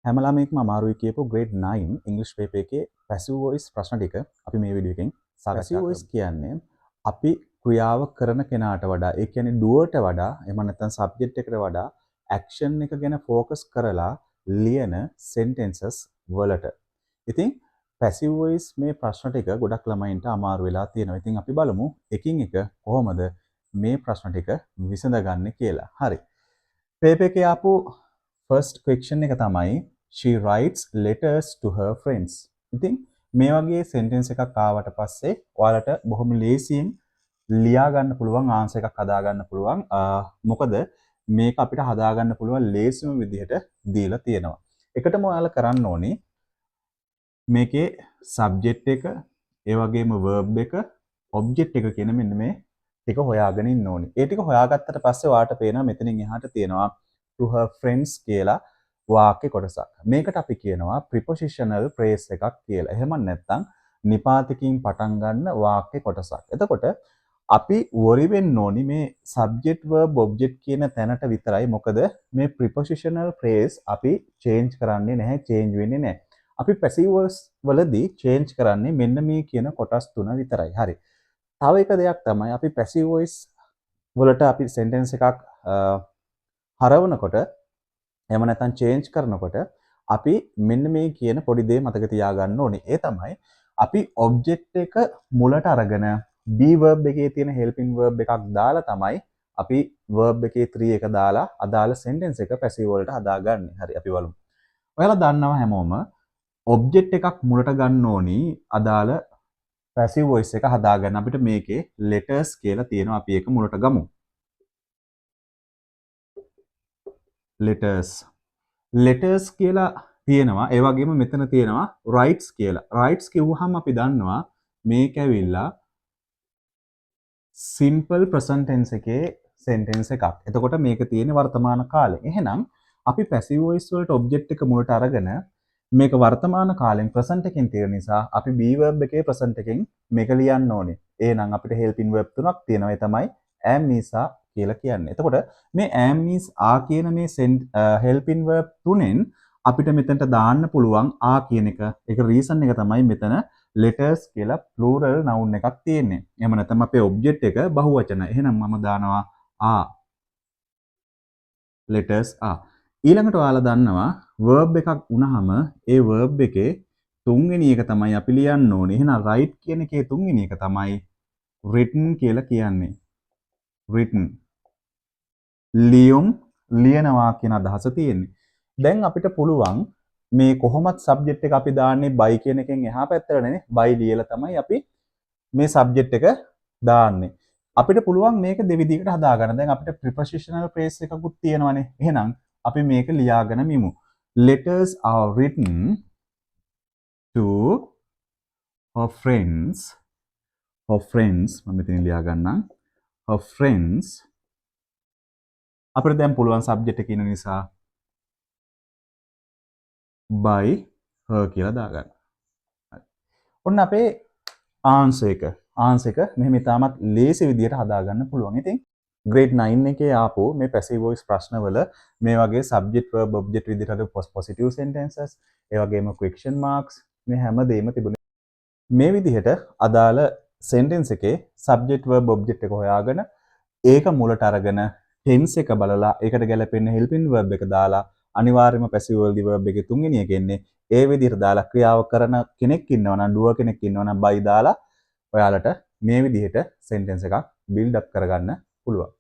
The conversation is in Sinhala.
හැම ළමයෙක්ම අමාරුයි කියපු grade 9 English paper එකේ passive voice ප්‍රශ්න ටික අපි මේ වීඩියෝ එකෙන් සාකච්ඡා කරමු. passive voice කියන්නේ අපි ක්‍රියාව කරන කෙනාට වඩා ඒ කියන්නේ doerට වඩා එහෙම නැත්නම් subject එකට වඩා action එක ගැන focus කරලා ලියන sentences වලට. ඉතින් passive voice මේ ප්‍රශ්න ටික ගොඩක් ළමයින්ට අමාරු වෙලා තියෙනවා. ඉතින් අපි බලමු එකින් එක කොහොමද මේ ප්‍රශ්න ටික විසඳගන්නේ කියලා. හරි. paper එකේ ආපු first question එක තමයි she writes letters to her friends. ඉතින් මේ වගේ sentence එකක් ආවට පස්සේ ඔයාලට බොහොම ලේසියෙන් ලියා ගන්න පුළුවන් answer එකක් හදා ගන්න පුළුවන්. මොකද මේක අපිට හදා ගන්න පුළුවන් ලේසිම විදිහට දීලා තියෙනවා. එකටම ඔයාලා කරන්න ඕනේ මේකේ subject එක, ඒ වගේම verb එක, object එක කියන මෙන්න මේ ටික හොයාගෙන ඉන්න ඕනේ. ඒ ටික හොයාගත්තට පස්සේ ඔයාලට පේනවා මෙතනින් එහාට තියෙනවා to her friends කියලා වාක්‍ය කොටසක්. මේකට අපි කියනවා prepositional phrase එකක් කියලා. එහෙම නැත්නම් නිපාතකින් පටන් ගන්න වාක්‍ය කොටසක්. එතකොට අපි worry වෙන්න ඕනි මේ subject verb object කියන තැනට විතරයි. මොකද මේ prepositional phrase අපි change කරන්නේ නැහැ, change වෙන්නේ නැහැ. අපි passive voice වලදී change කරන්නේ මෙන්න මේ කියන කොටස් තුන විතරයි. හරි. තව එක දෙයක් තමයි අපි passive voice වලට අපි sentence එකක් හරවනකොට එහෙම නැත්නම් change කරනකොට අපි මෙන්න මේ කියන පොඩි දේ මතක තියාගන්න ඕනේ. ඒ තමයි අපි object එක මුලට අරගෙන be verb එකේ තියෙන helping verb එකක් දාලා තමයි අපි verb එකේ 3 එක දාලා අදාළ sentence එක passive වලට හදාගන්නේ. හරි අපි බලමු. ඔයාලා දන්නවා හැමෝම object එකක් මුලට ගන්න ඕනි අදාළ passive voice එක හදාගන්න. අපිට මේකේ letters කියලා තියෙනවා. අපි ඒක මුලට ගමු. letters කියලා තියෙනවා. ඒ වගේම මෙතන තියෙනවා writes කියලා. writes කිව්වහම අපි දන්නවා මේක ඇවිල්ලා simple present tense එකේ sentence එකක්. එතකොට මේක තියෙන්නේ වර්තමාන කාලේ. එහෙනම් අපි passive voice වලට object එක මුලට අරගෙන මේක වර්තමාන කාලෙන් present එකෙන් තියෙන නිසා අපි be verb එකේ present එකෙන් මේක ලියන්න ඕනේ. එහෙනම් අපිට helping verb තුනක් තියෙනවා. ඒ තමයි am is are කියලා කියන්නේ. එතකොට මේ am is are කියන මේ helping verb තුනෙන් අපිට මෙතනට දාන්න පුළුවන් are කියන එක. ඒක reason එක තමයි මෙතන letters කියලා plural noun එකක් තියෙන්නේ. එහෙම නැත්නම් අපේ object එක බහුවචන. එහෙනම් මම දානවා are. letters are. ඊළඟට ඔයාලා දන්නවා verb එකක් වුණාම ඒ verb එකේ තුන්වෙනි එක තමයි අපි ලියන්න ඕනේ. එහෙනම් write කියන එකේ තුන්වෙනි එක තමයි written කියලා කියන්නේ. written. ලියනවා කියන අදහස තියෙන්නේ. දැන් අපිට පුළුවන් මේ කොහොමත් subject එක අපි දාන්නේ by කියන එකෙන් එහා පැත්තටනේ. by ලියලා තමයි අපි මේ subject එක දාන්නේ. අපිට පුළුවන් මේක දෙවිදිහකට හදාගන්න. දැන් අපිට prepositional phrase එකකුත් තියෙනවානේ. එහෙනම් අපි මේක ලියාගෙන මිමු. letters are written to her friends. her friends මම මෙතන ලියා ගන්නම්. her friends අපිට දැන් පුළුවන් subject එක ඉන්න නිසා by her කියලා දාගන්න. ඔන්න අපේ answer එක. answer එක මෙහෙම ඉතාමත් ලේසි විදිහට හදාගන්න පුළුවන්. ඉතින් grade 9 එකේ ආපු මේ passive voice ප්‍රශ්නවල මේ වගේ subject verb object විදිහට positive sentences, ඒ වගේම question marks මේ හැම දෙයක්ම තිබුණේ. මේ විදිහට අදාළ sentence එකේ subject verb object එක හොයාගෙන ඒක මුලට අරගෙන tense එක බලලා ඒකට ගැලපෙන helping verb එක දාලා අනිවාර්යයෙන්ම passive verb එකේ තුන්වෙනි එක එන්නේ ඒ විදිහට දාලා ක්‍රියාව කරන කෙනෙක් ඉන්නවා නම් doer කෙනෙක් ඉන්නවා නම් by දාලා ඔයාලට මේ විදිහට sentence එකක් build up කරගන්න පුළුවන්.